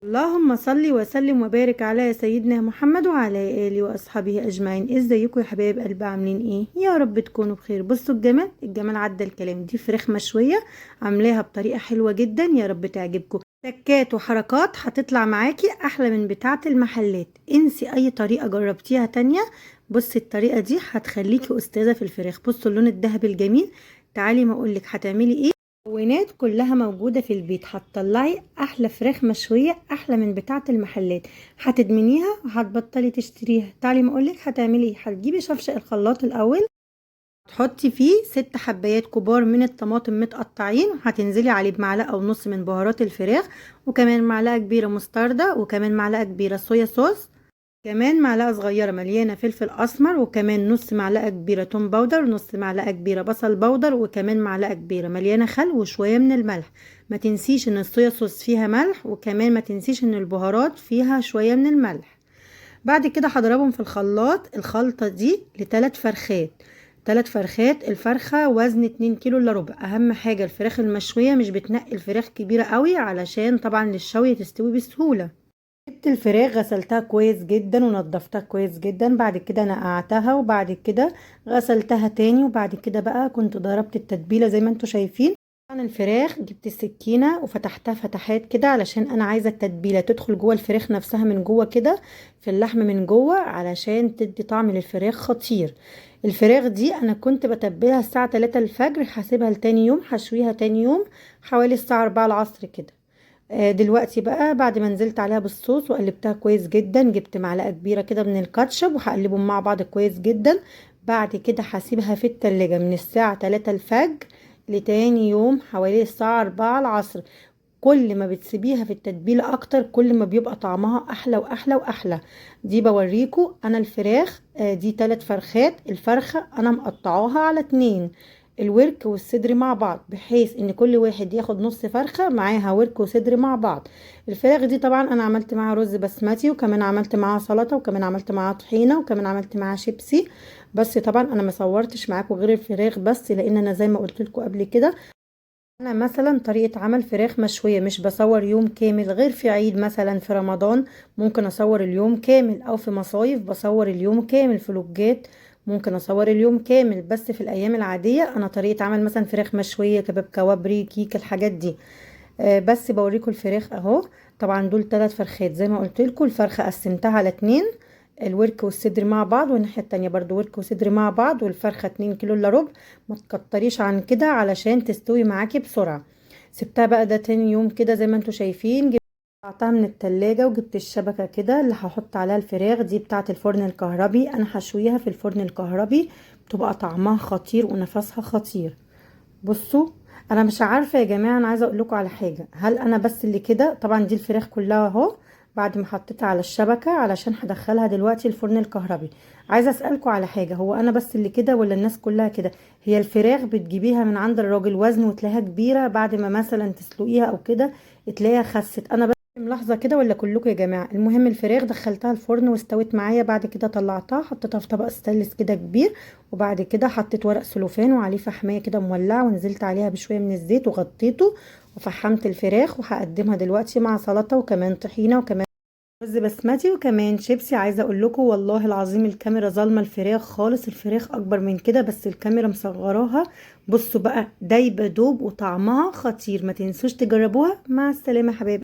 اللهم صل وسلم وبارك على سيدنا محمد وعلى اله واصحابه اجمعين. ازيكم يا حبايب قلبي؟ عاملين ايه؟ يا رب تكونوا بخير. بصوا الجمال عدى الكلام. دي فراخ مشويه عاملاها بطريقه حلوه جدا، يا رب تعجبكم. تكات وحركات هتطلع معاكي احلى من بتاعه المحلات. انسي اي طريقه جربتيها تانية. بصي الطريقه دي هتخليكي استاذه في الفراخ. بصوا اللون الذهبي الجميل. تعالي ما اقولك هتعملي ايه. المكونات كلها موجودة في البيت، هتطلعي احلى فراخ مشوية احلى من بتاعة المحلات. هتدمنيها وهتبطلي تشتريها. تعالي ما اقولك هتعملي ايه. هتجيبي شفشق الخلاط الاول، تحطي فيه 6 حبايات كبار من الطماطم متقطعين، وهتنزلي عليه بمعلقة ونص من بهارات الفراخ، وكمان معلقة كبيرة مستردة، وكمان معلقة كبيرة صويا صوص، كمان معلقة صغيرة مليانة فلفل أسمر، وكمان نص معلقة كبيرة توم باودر، ونص معلقة كبيرة بصل باودر، وكمان معلقة كبيرة مليانة خل، وشوية من الملح. ما تنسيش ان الصويا صوص فيها ملح، وكمان ما تنسيش ان البهارات فيها شوية من الملح. بعد كده هضربهم في الخلاط الخلطة دي ل3 فرخات. 3 فرخات، الفرخة وزن 2 كيلو الا ربع. اهم حاجة الفراخ المشوية مش بتنقي الفراخ كبيرة قوي علشان طبعا للشوي تستوي بسهولة. جبت الفراخ غسلتها كويس جدا ونضفتها كويس جدا، بعد كده نقعتها، وبعد كده غسلتها تاني، وبعد كده بقى كنت ضربت التتبيله زي ما انتوا شايفين. طبعا الفراخ جبت السكينه وفتحتها فتحات كده علشان انا عايزه التتبيله تدخل جوه الفراخ نفسها من جوه كده، في اللحم من جوه، علشان تدي طعم للفراخ خطير. الفراخ دي انا كنت بتبلها الساعه 3 الفجر، هسيبها لتاني يوم، هشويها تاني يوم حوالي الساعه 4 العصر كده. دلوقتي بقى بعد ما نزلت عليها بالصوص وقلبتها كويس جدا، جبت معلقة كبيرة كده من الكاتشب وهقلبهم مع بعض كويس جدا. بعد كده هسيبها في التلاجة من الساعة 3 الفجر لتاني يوم حوالي الساعة 4 العصر. كل ما بتسيبيها في التتبيلة اكتر كل ما بيبقى طعمها احلى واحلى واحلى. دي بوريكم انا الفراخ، دي 3 فرخات. الفرخة انا مقطعاها على 2، الورك والصدر مع بعض، بحيث ان كل واحد ياخد نص فرخة معاها ورك وصدر مع بعض. الفراخ دي طبعا انا عملت معاها رز بسمتي، وكمان عملت معاها سلطة، وكمان عملت معاها طحينة، وكمان عملت معاها شيبسي. بس طبعا انا ما صورتش معاكم غير الفراخ بس، لان انا زي ما قلت لكم قبل كده انا مثلا طريقة عمل فراخ مشوية مش بصور يوم كامل، غير في عيد مثلا في رمضان ممكن اصور اليوم كامل، او في مصايف بصور اليوم كامل، في لوجات ممكن اصور اليوم كامل. بس في الايام العادية انا طريقة عمل مثلا فراخ مشوية، كباب، كوابري، كيك، الحاجات دي. بس بوريكم الفراخ اهو. طبعا دول 3 فرخات زي ما قلت لكم. الفرخة قسمتها على 2، الورك والصدر مع بعض، والناحية التانية برضو ورك وصدر مع بعض، والفرخة 2 كيلو الا ربع. ما تكتريش عن كده علشان تستوي معاكي بسرعة. سبتها بقى ده تاني يوم كده زي ما انتوا شايفين. قطعتها من التلاجة وجبت الشبكة كده اللي هحط عليها الفراخ، دي بتاعة الفرن الكهربي. انا هشويها في الفرن الكهربي، بتبقى طعمها خطير ونفسها خطير. بصوا، انا مش عارفه يا جماعه، انا عايزه اقول لكم على حاجه. هل انا بس اللي كده؟ طبعا دي الفراخ كلها اهو بعد ما حطيتها على الشبكه علشان هدخلها دلوقتي الفرن الكهربي. عايزه اسالكم على حاجه، هو انا بس اللي كده ولا الناس كلها كده؟ هي الفراخ بتجيبيها من عند الراجل وزن وتلاقيها كبيره، بعد ما مثلا تسلقيها او كده تلاقيها خست؟ انا بس ملاحظه كده ولا كلكم يا جماعه؟ المهم الفراخ دخلتها الفرن واستوت معايا، بعد كده طلعتها حطيتها في طبق ستانلس كده كبير، وبعد كده حطيت ورق سلوفان وعليه فحمية كده مولعة، ونزلت عليها بشوية من الزيت وغطيته، وفحمت الفراخ. وهقدمها دلوقتي مع سلطة وكمان طحينة وكمان رز بسمتي وكمان شيبسي. عايزه اقول لكم والله العظيم الكاميرا ظالمه الفراخ خالص، الفراخ اكبر من كده بس الكاميرا مصغراها. بصوا بقى دايبه دوب وطعمها خطير. ما تنسوش تجربوها. مع السلامه يا حبايبي.